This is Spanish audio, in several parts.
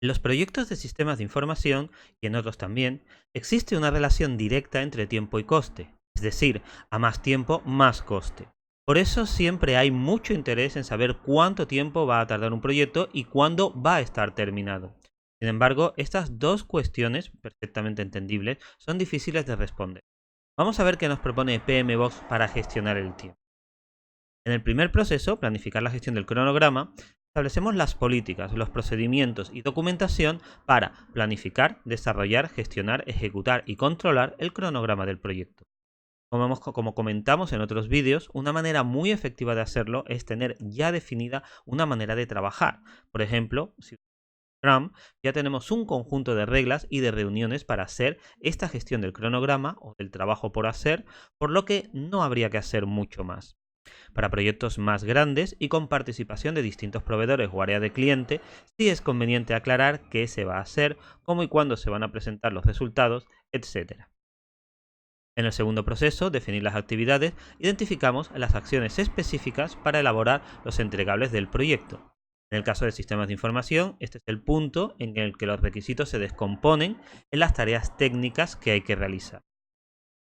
En los proyectos de sistemas de información, y en otros también, existe una relación directa entre tiempo y coste, es decir, a más tiempo, más coste. Por eso siempre hay mucho interés en saber cuánto tiempo va a tardar un proyecto y cuándo va a estar terminado. Sin embargo, estas dos cuestiones, perfectamente entendibles, son difíciles de responder. Vamos a ver qué nos propone PMBOK para gestionar el tiempo. En el primer proceso, planificar la gestión del cronograma, establecemos las políticas, los procedimientos y documentación para planificar, desarrollar, gestionar, ejecutar y controlar el cronograma del proyecto. Como comentamos en otros vídeos, una manera muy efectiva de hacerlo es tener ya definida una manera de trabajar. Por ejemplo, si Scrum, ya tenemos un conjunto de reglas y de reuniones para hacer esta gestión del cronograma o del trabajo por hacer, por lo que no habría que hacer mucho más. Para proyectos más grandes y con participación de distintos proveedores o área de cliente, sí es conveniente aclarar qué se va a hacer, cómo y cuándo se van a presentar los resultados, etc. En el segundo proceso, definir las actividades, identificamos las acciones específicas para elaborar los entregables del proyecto. En el caso de sistemas de información, este es el punto en el que los requisitos se descomponen en las tareas técnicas que hay que realizar.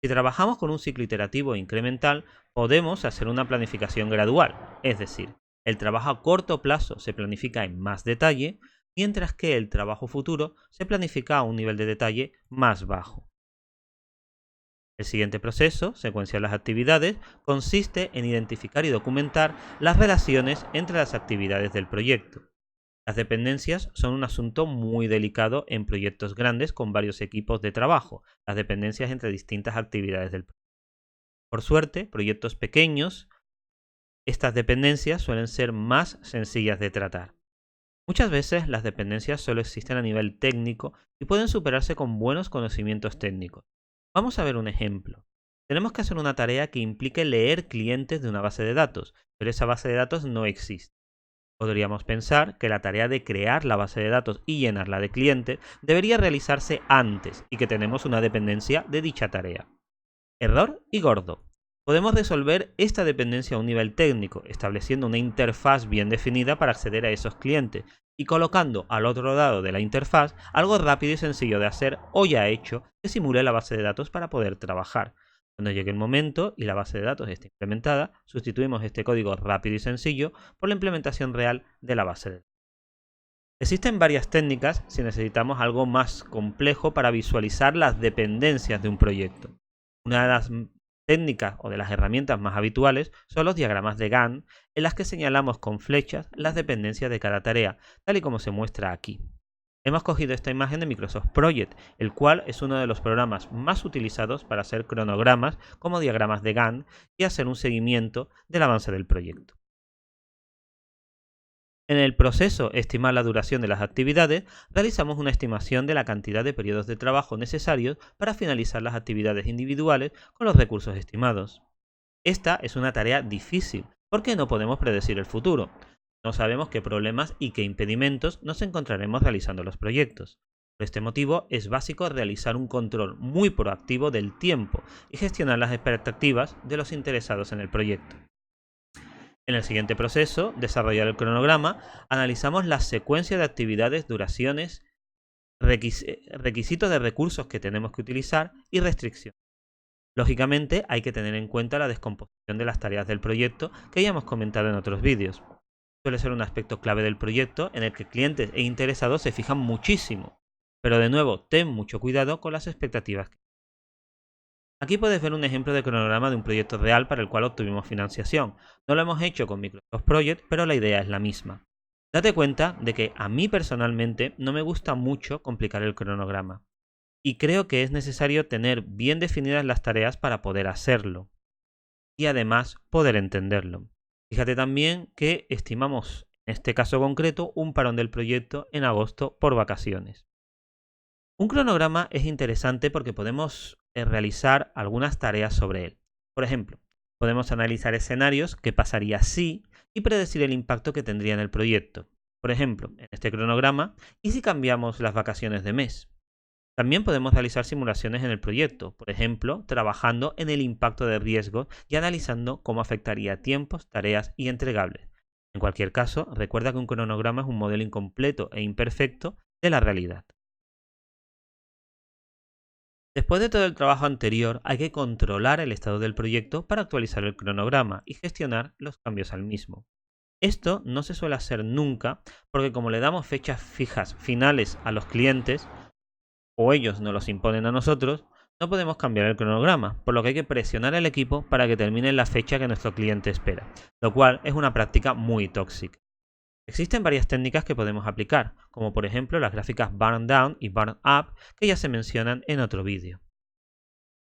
Si trabajamos con un ciclo iterativo e incremental, podemos hacer una planificación gradual, es decir, el trabajo a corto plazo se planifica en más detalle, mientras que el trabajo futuro se planifica a un nivel de detalle más bajo. El siguiente proceso, secuenciar las actividades, consiste en identificar y documentar las relaciones entre las actividades del proyecto. Las dependencias son un asunto muy delicado en proyectos grandes con varios equipos de trabajo, las dependencias entre distintas actividades del proyecto. Por suerte, proyectos pequeños, estas dependencias suelen ser más sencillas de tratar. Muchas veces las dependencias solo existen a nivel técnico y pueden superarse con buenos conocimientos técnicos. Vamos a ver un ejemplo. Tenemos que hacer una tarea que implique leer clientes de una base de datos, pero esa base de datos no existe. Podríamos pensar que la tarea de crear la base de datos y llenarla de clientes debería realizarse antes y que tenemos una dependencia de dicha tarea. Error y gordo. Podemos resolver esta dependencia a un nivel técnico, estableciendo una interfaz bien definida para acceder a esos clientes y colocando al otro lado de la interfaz algo rápido y sencillo de hacer o ya hecho que simule la base de datos para poder trabajar. Cuando llegue el momento y la base de datos esté implementada, sustituimos este código rápido y sencillo por la implementación real de la base de datos. Existen varias técnicas si necesitamos algo más complejo para visualizar las dependencias de un proyecto. Una de las técnicas o de las herramientas más habituales son los diagramas de Gantt, en las que señalamos con flechas las dependencias de cada tarea, tal y como se muestra aquí. Hemos cogido esta imagen de Microsoft Project, el cual es uno de los programas más utilizados para hacer cronogramas como diagramas de Gantt y hacer un seguimiento del avance del proyecto. En el proceso estimar la duración de las actividades, realizamos una estimación de la cantidad de periodos de trabajo necesarios para finalizar las actividades individuales con los recursos estimados. Esta es una tarea difícil porque no podemos predecir el futuro. No sabemos qué problemas y qué impedimentos nos encontraremos realizando los proyectos. Por este motivo es básico realizar un control muy proactivo del tiempo y gestionar las expectativas de los interesados en el proyecto. En el siguiente proceso, desarrollar el cronograma, analizamos la secuencia de actividades, duraciones, requisitos de recursos que tenemos que utilizar y restricciones. Lógicamente, hay que tener en cuenta la descomposición de las tareas del proyecto que ya hemos comentado en otros vídeos. Suele ser un aspecto clave del proyecto en el que clientes e interesados se fijan muchísimo. Pero de nuevo, ten mucho cuidado con las expectativas. Aquí puedes ver un ejemplo de cronograma de un proyecto real para el cual obtuvimos financiación. No lo hemos hecho con Microsoft Project, pero la idea es la misma. Date cuenta de que a mí personalmente no me gusta mucho complicar el cronograma. Y creo que es necesario tener bien definidas las tareas para poder hacerlo. Y además poder entenderlo. Fíjate también que estimamos, en este caso concreto, un parón del proyecto en agosto por vacaciones. Un cronograma es interesante porque podemos realizar algunas tareas sobre él. Por ejemplo, podemos analizar escenarios que pasaría si y predecir el impacto que tendría en el proyecto. Por ejemplo, en este cronograma, ¿y si cambiamos las vacaciones de mes? También podemos realizar simulaciones en el proyecto, por ejemplo, trabajando en el impacto de riesgo y analizando cómo afectaría tiempos, tareas y entregables. En cualquier caso, recuerda que un cronograma es un modelo incompleto e imperfecto de la realidad. Después de todo el trabajo anterior, hay que controlar el estado del proyecto para actualizar el cronograma y gestionar los cambios al mismo. Esto no se suele hacer nunca porque como le damos fechas fijas finales a los clientes, o ellos nos los imponen a nosotros, no podemos cambiar el cronograma, por lo que hay que presionar al equipo para que termine la fecha que nuestro cliente espera, lo cual es una práctica muy tóxica. Existen varias técnicas que podemos aplicar, como por ejemplo las gráficas Burn Down y Burn Up, que ya se mencionan en otro vídeo.